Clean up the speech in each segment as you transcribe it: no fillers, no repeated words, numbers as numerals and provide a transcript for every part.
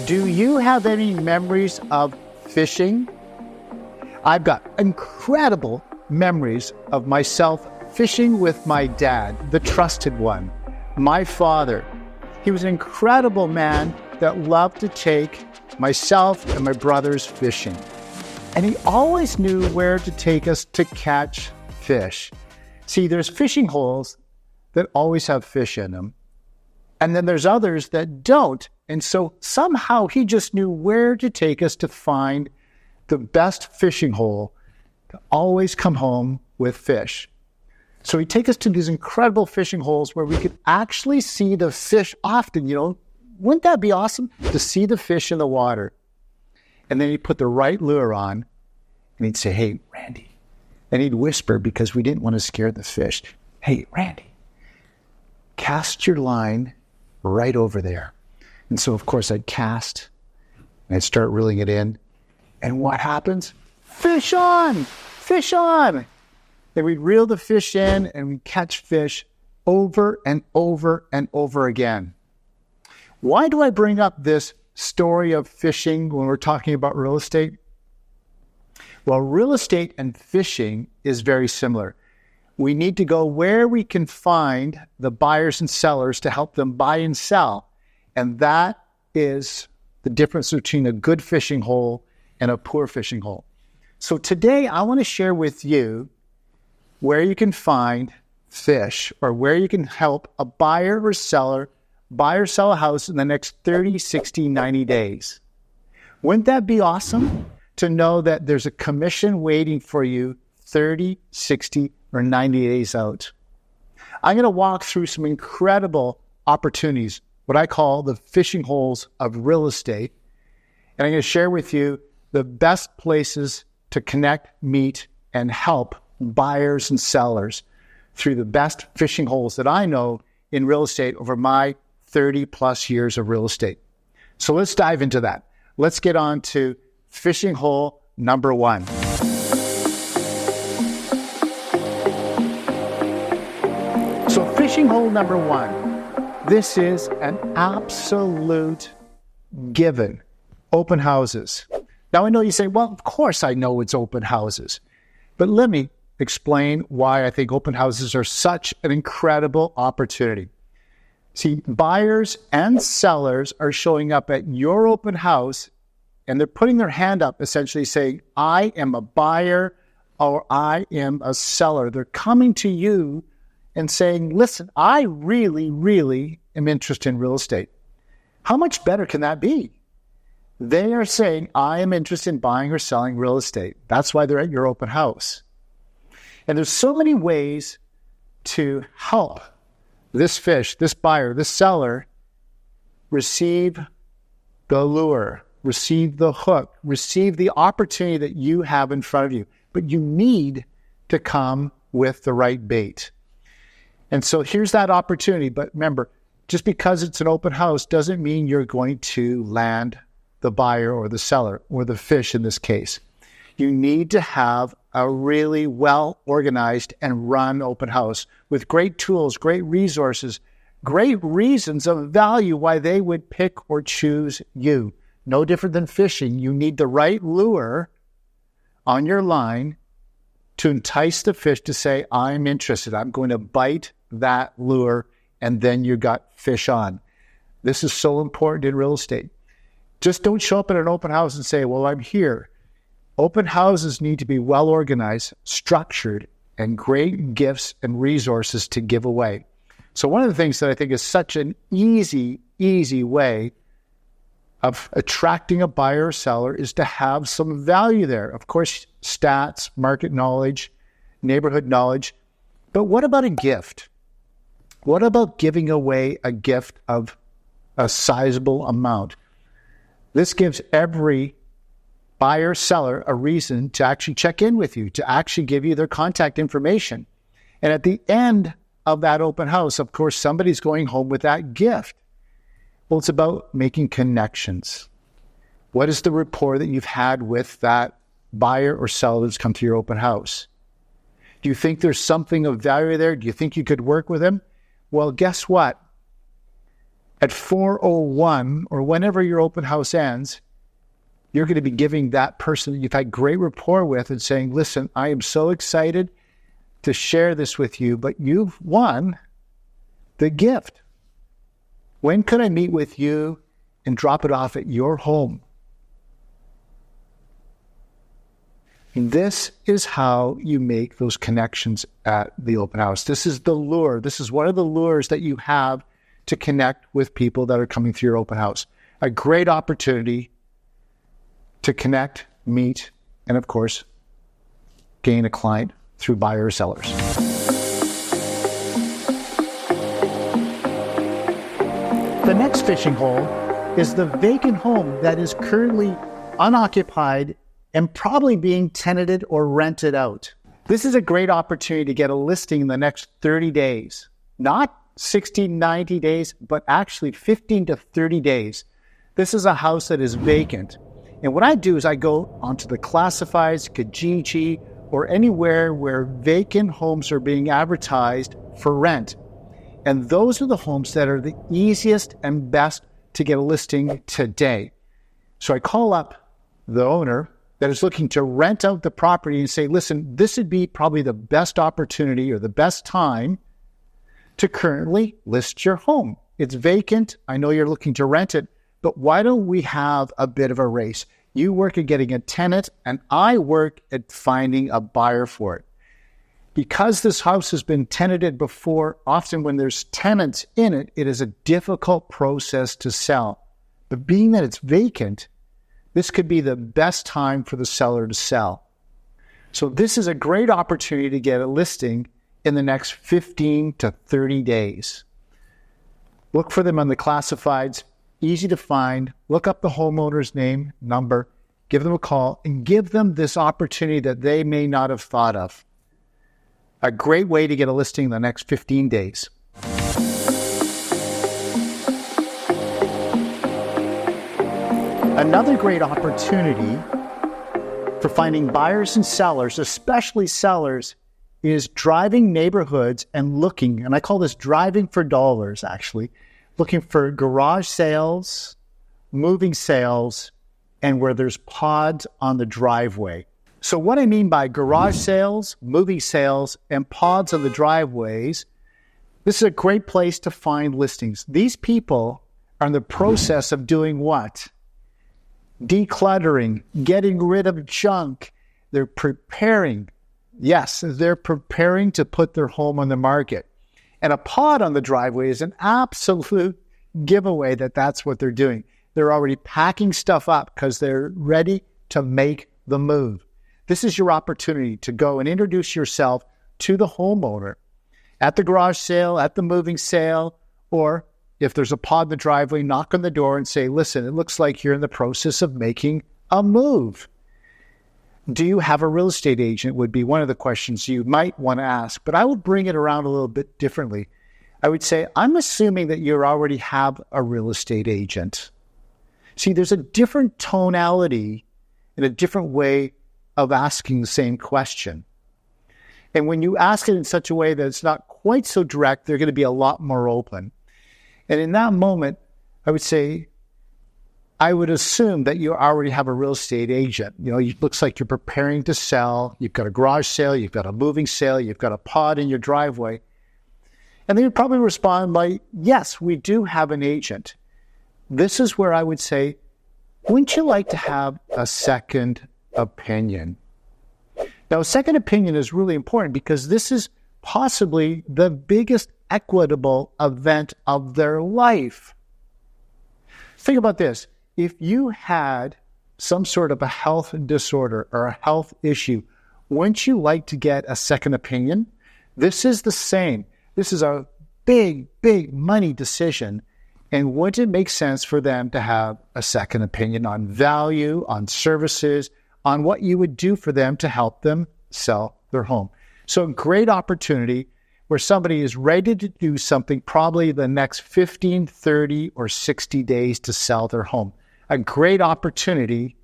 Do you have any memories of fishing? I've got incredible memories of myself fishing with my dad, the trusted one, my father. He was an incredible man that loved to take myself and my brothers fishing. And he always knew where to take us to catch fish. See, there's fishing holes that always have fish in them. And then there's others that don't. And so somehow he just knew where to take us to find the best fishing hole to always come home with fish. So he'd take us to these incredible fishing holes where we could actually see the fish often, Wouldn't that be awesome to see the fish in the water? And then he'd put the right lure on and he'd say, "Hey, Randy." And he'd whisper because we didn't want to scare the fish. "Hey, Randy, cast your line right over there." And so, of course, I'd cast and I'd start reeling it in. And what happens? Fish on! Fish on! Then we'd reel the fish in and we'd catch fish over and over and over again. Why do I bring up this story of fishing when we're talking about real estate? Well, real estate and fishing is very similar. We need to go where we can find the buyers and sellers to help them buy and sell. And that is the difference between a good fishing hole and a poor fishing hole. So today I want to share with you where you can find fish or where you can help a buyer or seller buy or sell a house in the next 30, 60, 90 days. Wouldn't that be awesome to know that there's a commission waiting for you 30, 60, or 90 days out? I'm going to walk through some incredible opportunities, what I call the fishing holes of real estate. And I'm going to share with you the best places to connect, meet, and help buyers and sellers through the best fishing holes that I know in real estate over my 30 plus years of real estate. So let's dive into that. Let's get on to fishing hole number one. So fishing hole number one, this is an absolute given. Open houses. Now I know you say, well, of course I know it's open houses. But let me explain why I think open houses are such an incredible opportunity. See, buyers and sellers are showing up at your open house and they're putting their hand up essentially saying, I am a buyer or I am a seller. They're coming to you and saying, listen, I really, really am interested in real estate. How much better can that be? They are saying, I am interested in buying or selling real estate. That's why they're at your open house. And there's so many ways to help this fish, this buyer, this seller receive the lure, receive the hook, receive the opportunity that you have in front of you. But you need to come with the right bait. And so here's that opportunity. But remember, just because it's an open house doesn't mean you're going to land the buyer or the seller or the fish in this case. You need to have a really well-organized and run open house with great tools, great resources, great reasons of value why they would pick or choose you. No different than fishing. You need the right lure on your line to entice the fish to say, I'm interested. I'm going to bite that lure, and then you got fish on. This is so important in real estate. Just don't show up at an open house and say, well, I'm here. Open houses need to be well organized, structured, and great gifts and resources to give away. So one of the things that I think is such an easy way of attracting a buyer or seller is to have some value there. Of course, stats, market knowledge, neighborhood knowledge. But what about a gift? What about giving away a gift of a sizable amount? This gives every buyer, seller, a reason to actually check in with you, to actually give you their contact information. And at the end of that open house, of course, somebody's going home with that gift. Well, it's about making connections. What is the rapport that you've had with that buyer or seller that's come to your open house? Do you think there's something of value there? Do you think you could work with them? Well, guess what? At 4:01 or whenever your open house ends, you're going to be giving that person that you've had great rapport with and saying, listen, I am so excited to share this with you, but you've won the gift. When could I meet with you and drop it off at your home? This is how you make those connections at the open house. This is the lure. This is one of the lures that you have to connect with people that are coming through your open house. A great opportunity to connect, meet, and of course, gain a client through buyers or sellers. The next fishing hole is the vacant home that is currently unoccupied and probably being tenanted or rented out. This is a great opportunity to get a listing in the next 30 days. Not 60, 90 days, but actually 15 to 30 days. This is a house that is vacant. And what I do is I go onto the classifieds, Kijiji, or anywhere where vacant homes are being advertised for rent. And those are the homes that are the easiest and best to get a listing today. So I call up the owner that is looking to rent out the property and say, listen, this would be probably the best opportunity or the best time to currently list your home. It's vacant. I know you're looking to rent it, but why don't we have a bit of a race? You work at getting a tenant and I work at finding a buyer for it. Because this house has been tenanted before, often when there's tenants in it, it is a difficult process to sell. But being that it's vacant, this could be the best time for the seller to sell. So this is a great opportunity to get a listing in the next 15 to 30 days. Look for them on the classifieds, easy to find. Look up the homeowner's name, number, give them a call, and give them this opportunity that they may not have thought of. A great way to get a listing in the next 15 days. Another great opportunity for finding buyers and sellers, especially sellers, is driving neighborhoods and looking, and I call this driving for dollars actually, looking for garage sales, moving sales, and where there's pods on the driveway. So what I mean by garage sales, moving sales, and pods on the driveways, this is a great place to find listings. These people are in the process of doing what? Decluttering, getting rid of junk. They're preparing. Yes, they're preparing to put their home on the market. And a pod on the driveway is an absolute giveaway that that's what they're doing. They're already packing stuff up because they're ready to make the move. This is your opportunity to go and introduce yourself to the homeowner at the garage sale, at the moving sale, or if there's a pod in the driveway, knock on the door and say, listen, it looks like you're in the process of making a move. Do you have a real estate agent would be one of the questions you might want to ask, but I would bring it around a little bit differently. I would say, I'm assuming that you already have a real estate agent. See, there's a different tonality and a different way of asking the same question. And when you ask it in such a way that it's not quite so direct, they're going to be a lot more open. And in that moment, I would say, I would assume that you already have a real estate agent. You know, it looks like you're preparing to sell. You've got a garage sale. You've got a moving sale. You've got a pod in your driveway. And they would probably respond by, yes, we do have an agent. This is where I would say, wouldn't you like to have a second opinion? Now, a second opinion is really important because this is possibly the biggest equitable event of their life. Think about this. If you had some sort of a health disorder or a health issue, wouldn't you like to get a second opinion? This is the same. This is a big, big money decision. And wouldn't it make sense for them to have a second opinion on value, on services, on what you would do for them to help them sell their home? So a great opportunity where somebody is ready to do something probably the next 15, 30, or 60 days to sell their home. A great opportunity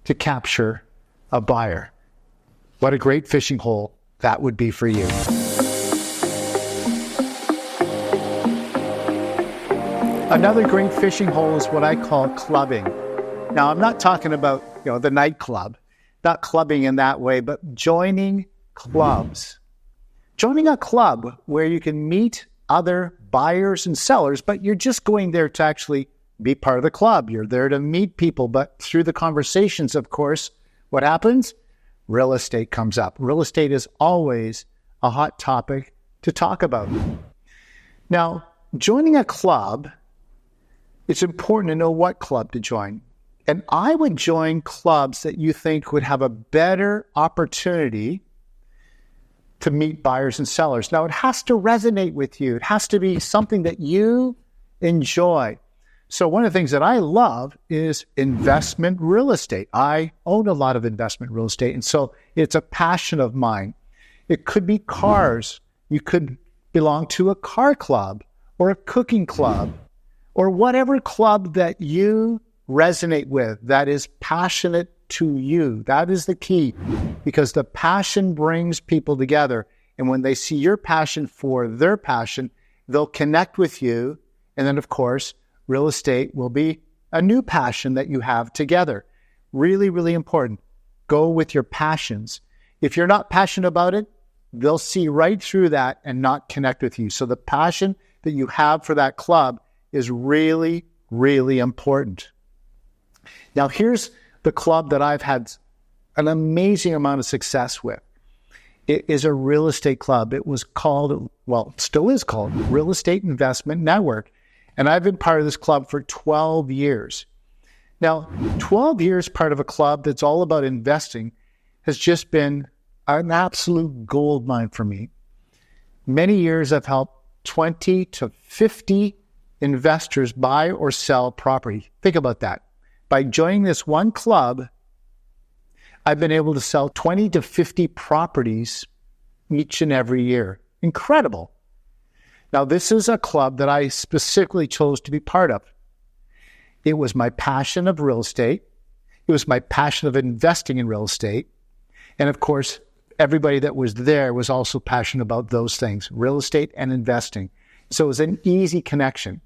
to capture a buyer. What a great fishing hole that would be for you. Another great fishing hole is what I call clubbing. Now, I'm not talking about, the nightclub, not clubbing in that way, but joining clubs. Joining a club where you can meet other buyers and sellers, but you're just going there to actually be part of the club. You're there to meet people, but through the conversations, of course, what happens? Real estate comes up. Real estate is always a hot topic to talk about. Now, joining a club, it's important to know what club to join. And I would join clubs that you think would have a better opportunity to meet buyers and sellers. Now, it has to resonate with you. It has to be something that you enjoy. So one of the things that I love is investment real estate. I own a lot of investment real estate, and so it's a passion of mine. It could be cars. You could belong to a car club or a cooking club or whatever club that you resonate with that is passionate to you. That is the key, because the passion brings people together. And when they see your passion for their passion, they'll connect with you. And then, of course, real estate will be a new passion that you have together. Really, really important. Go with your passions. If you're not passionate about it, they'll see right through that and not connect with you. So the passion that you have for that club is really, really important. Now, here's the club that I've had an amazing amount of success with. It is a real estate club. It was called, well, still is called Real Estate Investment Network. And I've been part of this club for 12 years. Now, 12 years part of a club that's all about investing has just been an absolute gold mine for me. Many years I've helped 20 to 50 investors buy or sell property. Think about that. By joining this one club, I've been able to sell 20 to 50 properties each and every year. Incredible. Now, this is a club that I specifically chose to be part of. It was my passion of real estate. It was my passion of investing in real estate. And of course, everybody that was there was also passionate about those things, real estate and investing. So it was an easy connection.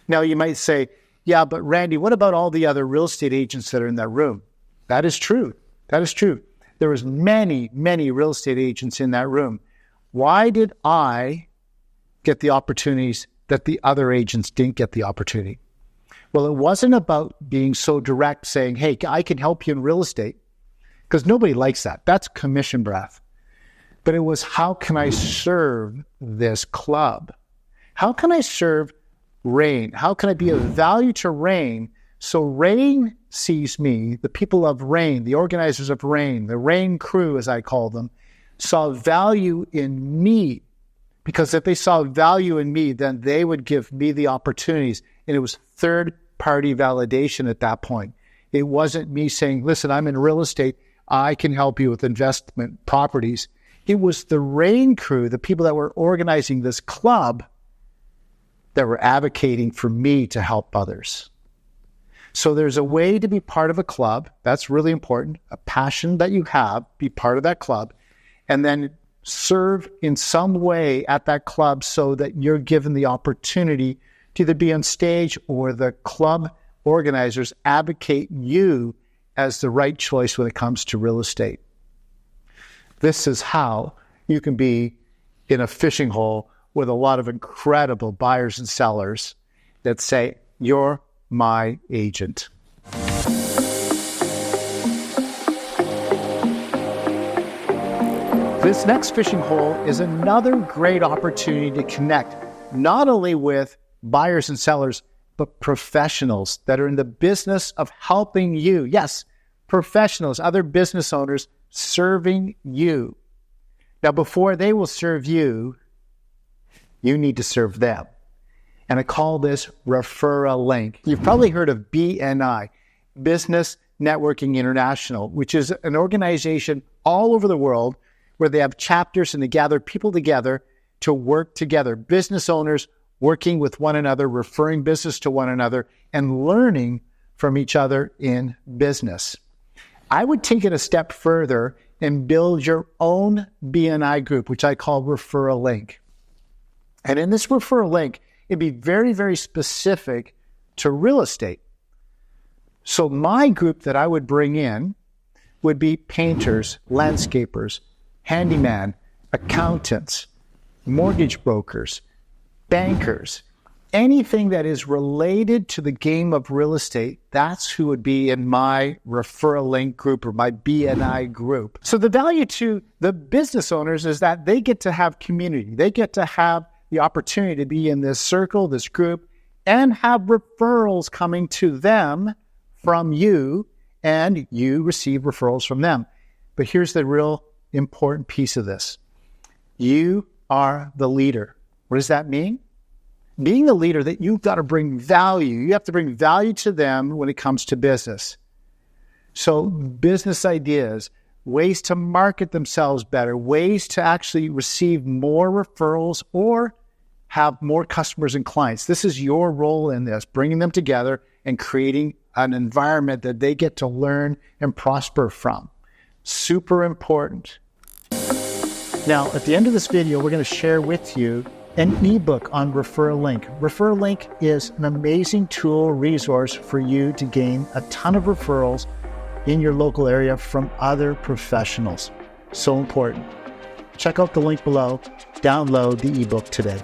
Now, you might say, yeah, but Randy, what about all the other real estate agents that are in that room? That is true. That is true. There was many, many real estate agents in that room. Why did I get the opportunities that the other agents didn't get the opportunity? Well, it wasn't about being so direct, saying, hey, I can help you in real estate, because nobody likes that. That's commission breath. But it was, how can I serve this club? How can I serve Rain? How can I be of value to Rain so Rain sees me, the people of Rain, the organizers of Rain, the Rain crew, as I call them, saw value in me? Because if they saw value in me, then they would give me the opportunities. And it was third-party validation at that point. It wasn't me saying, listen, I'm in real estate. I can help you with investment properties. It was the Rain crew, the people that were organizing this club, that were advocating for me to help others. So there's a way to be part of a club. That's really important. A passion that you have, be part of that club, and then serve in some way at that club so that you're given the opportunity to either be on stage or the club organizers advocate you as the right choice when it comes to real estate. This is how you can be in a fishing hole with a lot of incredible buyers and sellers that say, you're my agent. This next fishing hole is another great opportunity to connect not only with buyers and sellers, but professionals that are in the business of helping you. Yes, professionals, other business owners serving you. Now, before they will serve you, you need to serve them. And I call this refer a link. You've probably heard of BNI, Business Networking International, which is an organization all over the world where they have chapters and they gather people together to work together. Business owners working with one another, referring business to one another, and learning from each other in business. I would take it a step further and build your own BNI group, which I call Refer a Link. And in this Refer a Link, It'd be very, very specific to real estate. So my group that I would bring in would be painters, landscapers, handyman, accountants, mortgage brokers, bankers, anything that is related to the game of real estate. That's who would be in my referral link group or my BNI group. So the value to the business owners is that they get to have community. They get to have the opportunity to be in this circle, this group, and have referrals coming to them from you, and you receive referrals from them. But here's the real important piece of this. You are the leader. What does that mean? Being the leader, that you've got to bring value. You have to bring value to them when it comes to business. So business ideas, ways to market themselves better, ways to actually receive more referrals or have more customers and clients. This is your role in this, bringing them together and creating an environment that they get to learn and prosper from. Super important. Now, at the end of this video, we're going to share with you an ebook on Referral Link. Referral Link is an amazing tool, resource for you to gain a ton of referrals in your local area from other professionals. So important. Check out the link below. Download the ebook today.